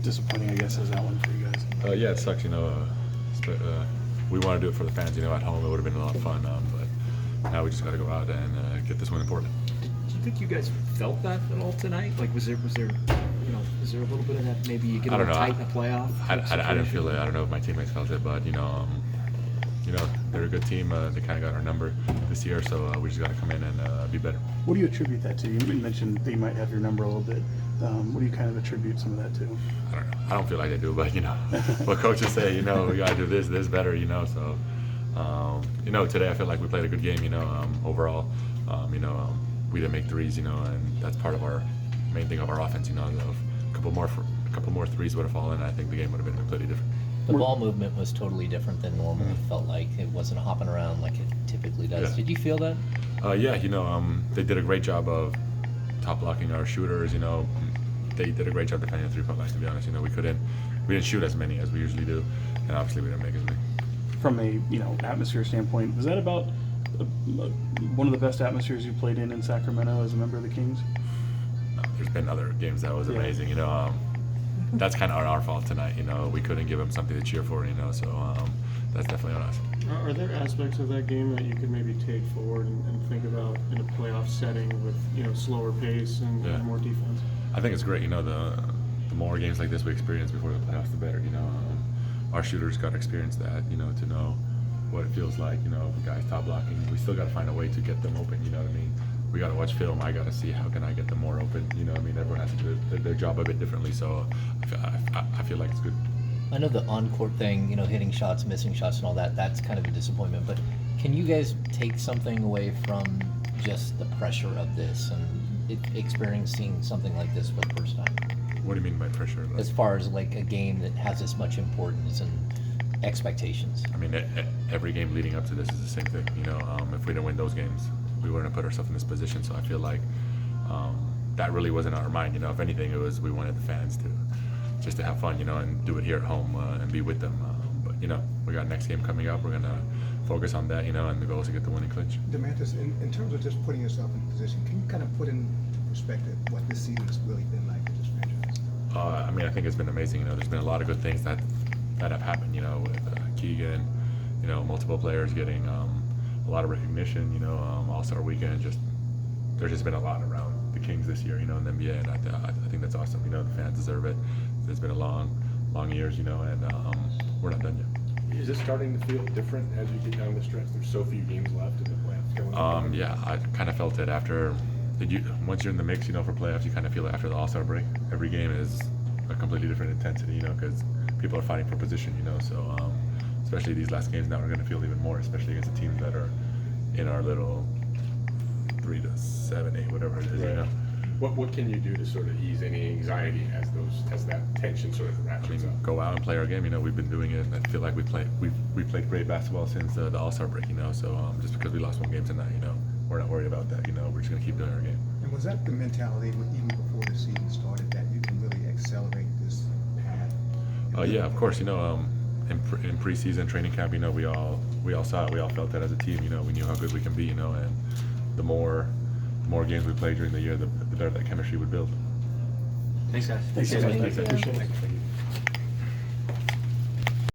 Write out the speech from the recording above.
disappointing, I guess, is that one for you guys? Yeah, it sucks, we want to do it for the fans, at home it would have been a lot of fun, but now we just got to go out and get this win in Portland. Do you think you guys felt that at all tonight? Like, is there a little bit of that? Maybe you get a little tight in the playoff. I didn't feel it. I don't know if my teammates felt it, but they're a good team. They kind of got our number this year, so we just got to come in and be better. What do you attribute that to? You mentioned they might have your number a little bit. What do you kind of attribute some of that to? I don't know. I don't feel like they do, but what coaches say, we got to do this better, So, today I feel like we played a good game, overall. We didn't make threes, and that's part of our main thing of our offense. A couple more threes would have fallen, and I think the game would have been completely different. The ball movement was totally different than normal. It felt like it wasn't hopping around like it typically does. Yeah. Did you feel that? Yeah, they did a great job of top blocking our shooters. They did a great job defending the three-point line. To be honest, we didn't shoot as many as we usually do, and obviously we didn't make as many. From a atmosphere standpoint, was that about one of the best atmospheres you played in Sacramento as a member of the Kings? No, there's been other games that was amazing. That's kind of our fault tonight. We couldn't give them something to cheer for. So that's definitely on us. Are there aspects of that game that you could maybe take forward and think about in a playoff setting with slower pace and more defense? I think it's great. The more games like this we experience before the playoffs, the better. Our shooters got to experience that. To know what it feels like. If a guy's top blocking, we still got to find a way to get them open. You know what I mean? We got to watch film. I got to see how can I get them more open. Everyone has to do their job a bit differently. So I feel like it's good. I know the on-court thing, hitting shots, missing shots, and all that. That's kind of a disappointment. But can you guys take something away from just the pressure of this and experiencing something like this for the first time? What do you mean by pressure? As far as like a game that has this much importance and expectations. I mean, every game leading up to this is the same thing. If we didn't win those games, we wouldn't have put ourselves in this position. So I feel like that really wasn't on our mind. If anything, it was we wanted the fans to have fun, and do it here at home and be with them. But we got next game coming up. We're gonna focus on that, and the goal is to get the winning clinch. Domantas, in terms of just putting yourself in position, can you kind of put in perspective what this season has really been like for this franchise? I think it's been amazing. There's been a lot of good things that have happened. With Keegan, multiple players getting a lot of recognition. All-Star Weekend. There's just been a lot around the Kings this year. In the NBA, and I think that's awesome. The fans deserve it. It's been a long years. And we're not done yet. Is it starting to feel different as we get down the stretch? There's so few games left in the playoffs coming up. Yeah, I kind of felt it after. Once you're in the mix, for playoffs, you kind of feel it after the All-Star break. Every game is a completely different intensity, because people are fighting for position, So especially these last games now, we're going to feel even more, especially against the teams that are in our little 3 to 7, 8, whatever it is, Right. What can you do to sort of ease any anxiety as that tension sort of ratchets up? Go out and play our game. We've been doing it. I feel like we played great basketball since the All-Star break. So just because we lost one game tonight, we're not worried about that. We're just gonna keep doing our game. And was that the mentality even before the season started that you can really accelerate this path? Yeah, of course. In preseason training camp, we all saw it. We all felt that as a team. We knew how good we can be. And the more games we played during the year, the better that chemistry would build. Thanks, guys. Thanks, guys. Thanks, guys. Appreciate it.